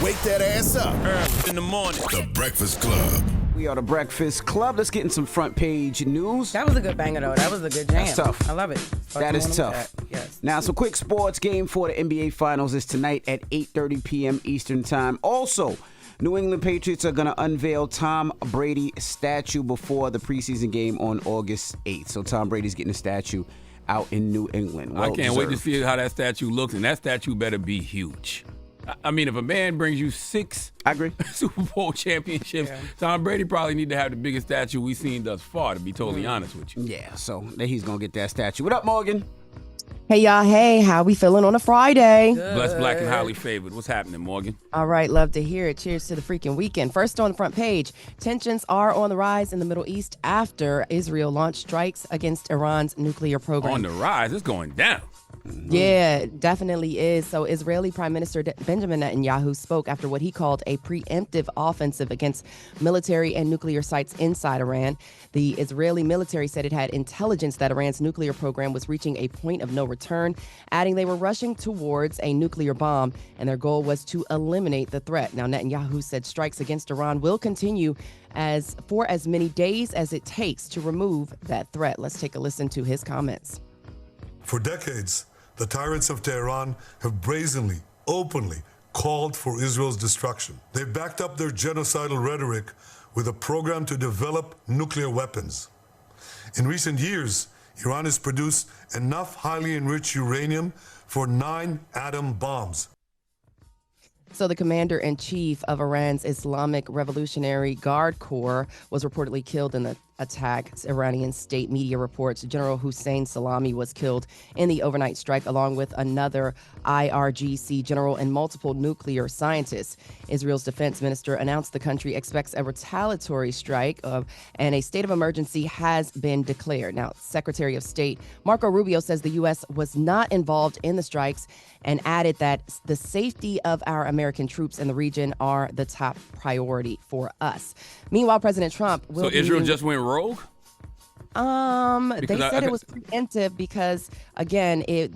wake that ass up. In the morning. The Breakfast Club. We are the Breakfast Club. Let's get in some front page news. That was a good banger, though. That was a good jam. That's tough. I love it. That is tough. That. Yes. Now, some quick sports. Game for the NBA Finals is tonight at 8:30 p.m. Eastern Time. Also, New England Patriots are going to unveil Tom Brady statue before the preseason game on August 8th. So Tom Brady's getting a statue out in New England. I can't wait to see how that statue looks, and that statue better be huge. I mean, if a man brings you 6 I agree. Super Bowl championships, Tom Brady probably need to have the biggest statue we've seen thus far, to be totally honest with you. Yeah, so he's going to get that statue. What up, Morgan? Hey, y'all. Hey, how we feeling on a Friday? Blessed, black, and highly favored. What's happening, Morgan? All right, love to hear it. Cheers to the freaking weekend. First on the front page, tensions are on the rise in the Middle East after Israel launched strikes against Iran's nuclear program. On the rise. It's going down. Yeah, it definitely is. So Israeli Prime Minister Benjamin Netanyahu spoke after what he called a preemptive offensive against military and nuclear sites inside Iran. The Israeli military said it had intelligence that Iran's nuclear program was reaching a point of no return, adding they were rushing towards a nuclear bomb, and their goal was to eliminate the threat. Now, Netanyahu said strikes against Iran will continue for as many days as it takes to remove that threat. Let's take a listen to his comments. For decades, the tyrants of Tehran have brazenly, openly called for Israel's destruction. They've backed up their genocidal rhetoric with a program to develop nuclear weapons. In recent years, Iran has produced enough highly enriched uranium for 9 atom bombs. So the commander-in-chief of Iran's Islamic Revolutionary Guard Corps was reportedly killed in the attack. Iranian state media reports General Hussein Salami was killed in the overnight strike, along with another IRGC general and multiple nuclear scientists. Israel's defense minister announced the country expects a retaliatory strike, and a state of emergency has been declared. Now, Secretary of State Marco Rubio says the U.S. was not involved in the strikes and added that the safety of our American troops in the region are the top priority for us. Meanwhile, President Trump will So Israel just went rogue? They said it was preemptive because, again, it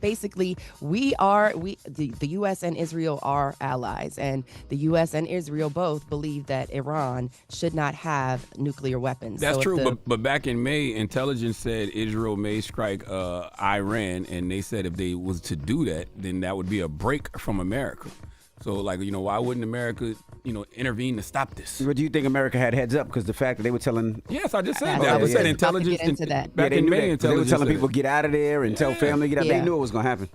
basically the U.S. and Israel are allies, and the U.S. and Israel both believe that Iran should not have nuclear weapons. That's true, but back in May, intelligence said Israel may strike Iran, and they said if they was to do that, then that would be a break from America. So, why wouldn't America, intervene to stop this? But do you think America had heads up? Because the fact that they were telling... Yes, I just said that. I said intelligence. Into that. Back in May, intelligence. They were telling people get out of there and tell family get out. They knew it was going to happen.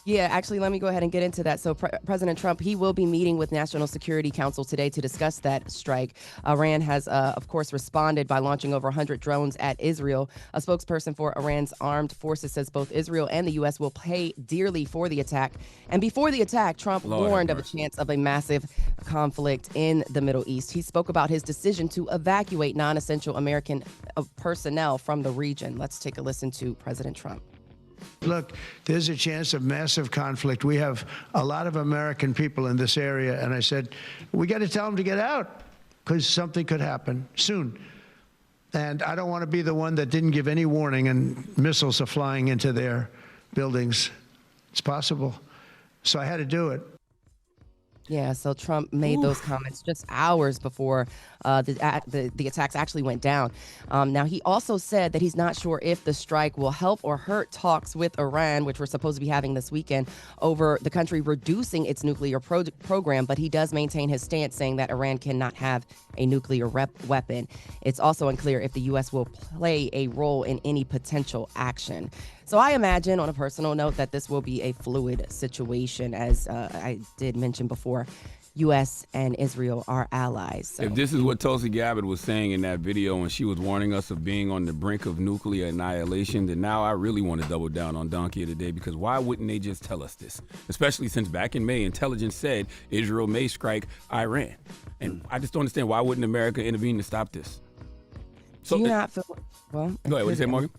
Yeah, actually, let me go ahead and get into that. So President Trump, he will be meeting with National Security Council today to discuss that strike. Iran has, of course, responded by launching over 100 drones at Israel. A spokesperson for Iran's armed forces says both Israel and the U.S. will pay dearly for the attack. And before the attack, Trump warned of a chance of a massive conflict in the Middle East. He spoke about his decision to evacuate non-essential American personnel from the region. Let's take a listen to President Trump. Look, there's a chance of massive conflict. We have a lot of American people in this area, and I said, we got to tell them to get out because something could happen soon. And I don't want to be the one that didn't give any warning and missiles are flying into their buildings. It's possible. So I had to do it. Yeah, so Trump made those comments just hours before the attacks actually went down. Now, he also said that he's not sure if the strike will help or hurt talks with Iran, which we're supposed to be having this weekend, over the country reducing its nuclear program. But he does maintain his stance, saying that Iran cannot have a nuclear weapon. It's also unclear if the U.S. will play a role in any potential action. So I imagine, on a personal note, that this will be a fluid situation, as I did mention before. U.S. and Israel are allies. So. If this is what Tulsi Gabbard was saying in that video when she was warning us of being on the brink of nuclear annihilation, then now I really want to double down on Donkey of the Day, because why wouldn't they just tell us this? Especially since back in May, intelligence said Israel may strike Iran. And I just don't understand, why wouldn't America intervene to stop this? So, do you not feel... Well, go ahead, what you say, Morgan?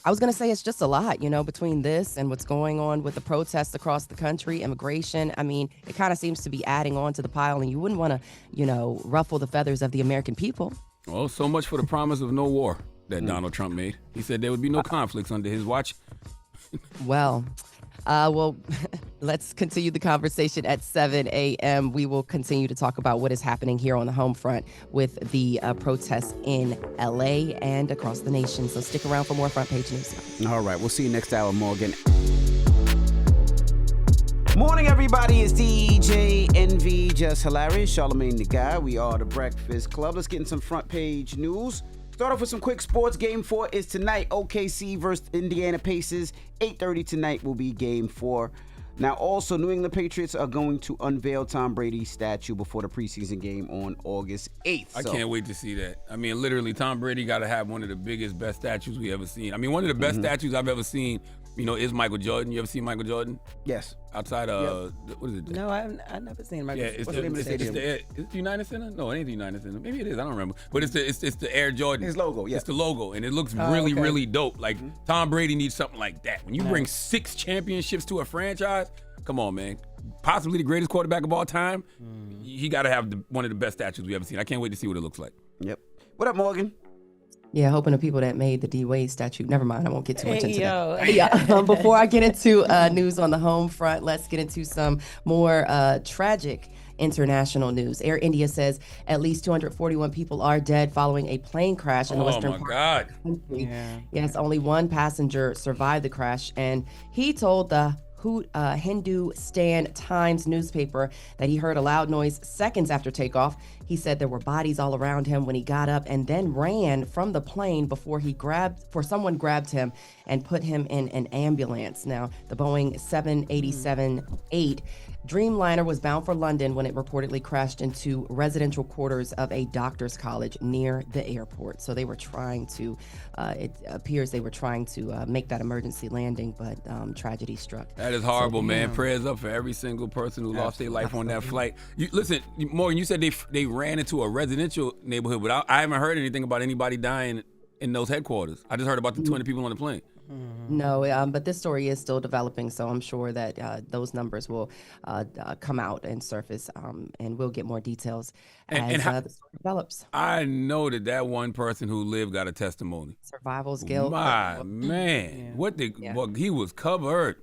I was going to say it's just a lot, between this and what's going on with the protests across the country, immigration. I mean, it kind of seems to be adding on to the pile, and you wouldn't want to, ruffle the feathers of the American people. Well, so much for the promise of no war that Donald Trump made. He said there would be no conflicts under his watch. Well, Well, let's continue the conversation at 7 a.m. We will continue to talk about what is happening here on the home front with the protests in L.A. and across the nation. So stick around for more front page news. All right, we'll see you next hour, Morgan. Morning, everybody. It's DJ NV, Jess Hilarious, Charlamagne the Guy. We are the Breakfast Club. Let's get in some front page news. Start off with some quick sports. Game 4 is tonight. OKC versus Indiana Pacers. 8:30 tonight will be Game 4. Now, also, New England Patriots are going to unveil Tom Brady's statue before the preseason game on August 8th. I can't wait to see that. I mean, literally, Tom Brady got to have one of the biggest, best statues we ever seen. I mean, one of the best statues I've ever seen, is Michael Jordan. You ever seen Michael Jordan? Yes. Outside what is it? No, I've never seen Michael. Yeah, What's the name of the stadium? Is it the United Center? No, it ain't the United Center. Maybe it is. I don't remember. But it's the Air Jordan. His logo, yeah. It's the logo, and it looks really, okay. really dope. Like, Tom Brady needs something like that. When you bring 6 championships to a franchise, come on, man. Possibly the greatest quarterback of all time. He got to have one of the best statues we ever seen. I can't wait to see what it looks like. Yep. What up, Morgan? Yeah, hoping the people that made the D Wade statue. Never mind, I won't get too much into yo. that. Yeah, before I get into news on the home front, let's get into some more tragic international news. Air India says at least 241 people are dead following a plane crash in the western part God. of the country. Yes, only one passenger survived the crash, and he told the Hindustan Times newspaper that he heard a loud noise seconds after takeoff. He said there were bodies all around him when he got up and then ran from the plane before someone grabbed him and put him in an ambulance. Now, the Boeing 787-8 Dreamliner was bound for London when it reportedly crashed into residential quarters of a doctor's college near the airport. So they were trying to, it appears they were trying to make that emergency landing, but tragedy struck. That is horrible, man. Prayers up for every single person who lost their life on that flight. Listen, Morgan, you said they ran into a residential neighborhood, but I haven't heard anything about anybody dying in those headquarters. I just heard about the 200 people on the plane. No, but this story is still developing, so I'm sure that those numbers will come out and surface, and we'll get more details as the story develops. I know that one person who lived got a testimony. Survival's guilt. My man, well, he was covered.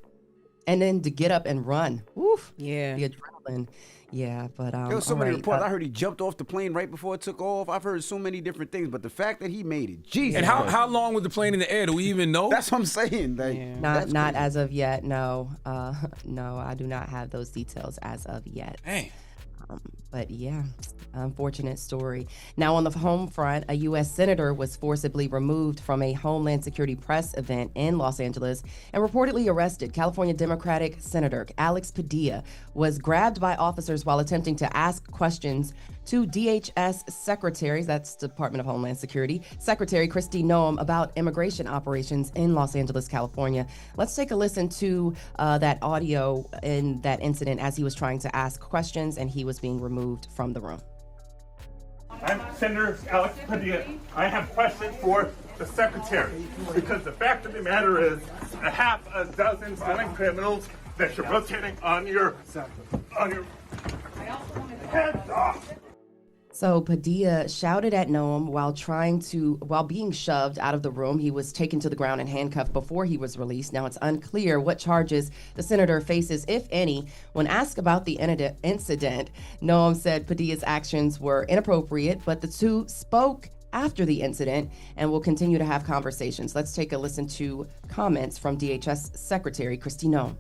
And then to get up and run, woof, Yeah. the adrenaline. Yeah, but There was so many all right, reports. I heard he jumped off the plane right before it took off. I've heard so many different things, but the fact that he made it, Jesus. And how long was the plane in the air? Do we even know? That's what I'm saying. Like, not that's crazy. as of yet. No, no, I do not have those details as of yet. Dang. But yeah, unfortunate story. Now on the home front, a U.S. senator was forcibly removed from a Homeland Security press event in Los Angeles and reportedly arrested. California Democratic Senator Alex Padilla was grabbed by officers while attempting to ask questions to DHS Secretary, that's Department of Homeland Security, Secretary Kristi Noem about immigration operations in Los Angeles, California. Let's take a listen to that audio in that incident as he was trying to ask questions and he was being removed from the room. I'm Senator Alex Padilla. I have questions for the Secretary because the fact of the matter is a half a dozen violent criminals that you're rotating on your heads off. So Padilla shouted at Noem while being shoved out of the room. He was taken to the ground and handcuffed before he was released. Now it's unclear what charges the senator faces, if any. When asked about the incident, Noem said Padilla's actions were inappropriate, but the two spoke after the incident and will continue to have conversations. Let's take a listen to comments from DHS Secretary Kristi Noem.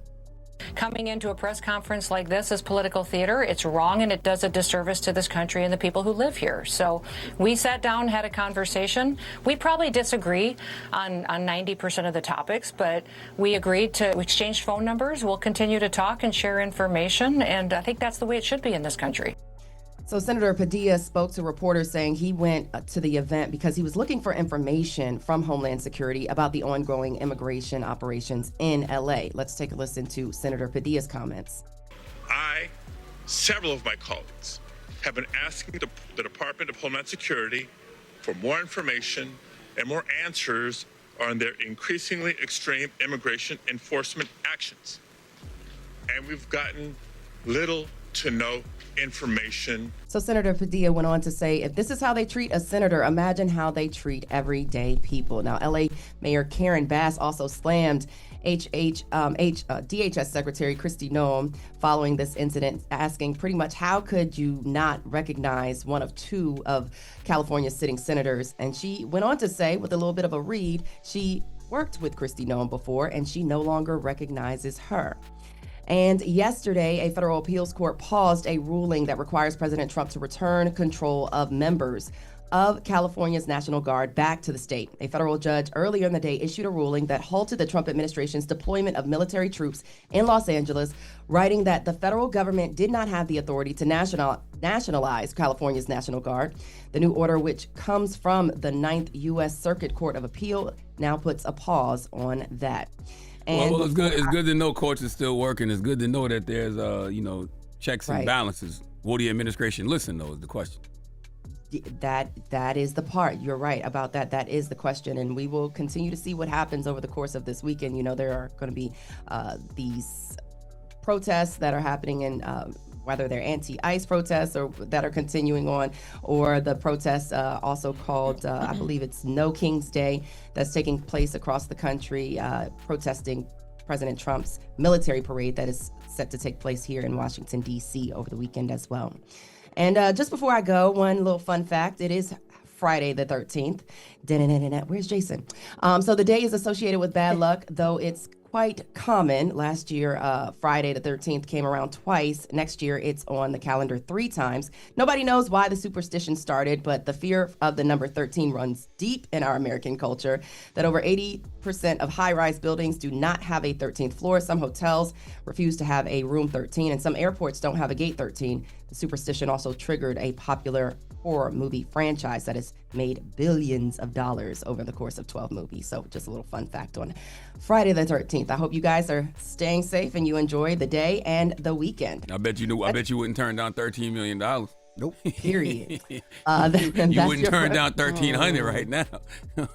Coming into a press conference like this is political theater. It's wrong, and it does a disservice to this country and the people who live here. So we sat down, had a conversation. We probably disagree on 90% of the topics, but we agreed to exchange phone numbers. We'll continue to talk and share information, and I think that's the way it should be in this country. So Senator Padilla spoke to reporters saying he went to the event because he was looking for information from Homeland Security about the ongoing immigration operations in LA. Let's take a listen to Senator Padilla's comments. Several of my colleagues, have been asking the Department of Homeland Security for more information and more answers on their increasingly extreme immigration enforcement actions. And we've gotten little to know information. So Senator Padilla went on to say, if this is how they treat a senator, imagine how they treat everyday people. Now, LA Mayor Karen Bass also slammed DHS Secretary Kristi Noem following this incident, asking pretty much how could you not recognize one of two of California's sitting senators? And she went on to say, with a little bit of a read, she worked with Kristi Noem before and she no longer recognizes her. And yesterday, a federal appeals court paused a ruling that requires President Trump to return control of members of California's National Guard back to the state. A federal judge earlier in the day issued a ruling that halted the Trump administration's deployment of military troops in Los Angeles, writing that the federal government did not have the authority to nationalize California's National Guard. The new order, which comes from the 9th U.S. Circuit Court of Appeal, now puts a pause on that. And well, it's good. It's good to know courts are still working. It's good to know that there's, checks and balances. Will the administration listen, though, is the question. That is the part. You're right about that. That is the question, and we will continue to see what happens over the course of this weekend. You know, there are going to be these protests that are happening in whether they're anti-ICE protests or that are continuing on, or the protests also called, I believe it's No King's Day, that's taking place across the country, protesting President Trump's military parade that is set to take place here in Washington, D.C. over the weekend as well. And just before I go, one little fun fact, it is Friday the 13th. Where's Jason? So the day is associated with bad luck, though it's quite common. Last year, Friday the 13th came around twice. Next year, it's on the calendar 3 times. Nobody knows why the superstition started, but the fear of the number 13 runs deep in our American culture, that over 80% of high-rise buildings do not have a 13th floor. Some hotels refuse to have a room 13, and some airports don't have a gate 13. The superstition also triggered a popular horror movie franchise that has made billions of dollars over the course of 12 movies. So just a little fun fact on Friday the 13th. I hope you guys are staying safe and you enjoy the day and the weekend. I bet you wouldn't turn down $13 million. Nope. Period. You wouldn't turn down 1,300 right now.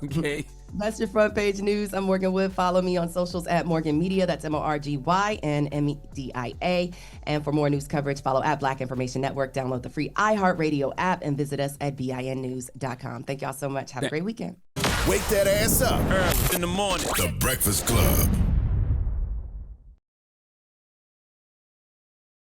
Okay. That's your front page news. I'm Morgan Wood. Follow me on socials at Morgan Media. That's MorgynMedia. And for more news coverage, follow at Black Information Network. Download the free iHeartRadio app and visit us at BINnews.com. Thank y'all so much. Have a great weekend. Wake that ass up. Early in the morning. The Breakfast Club.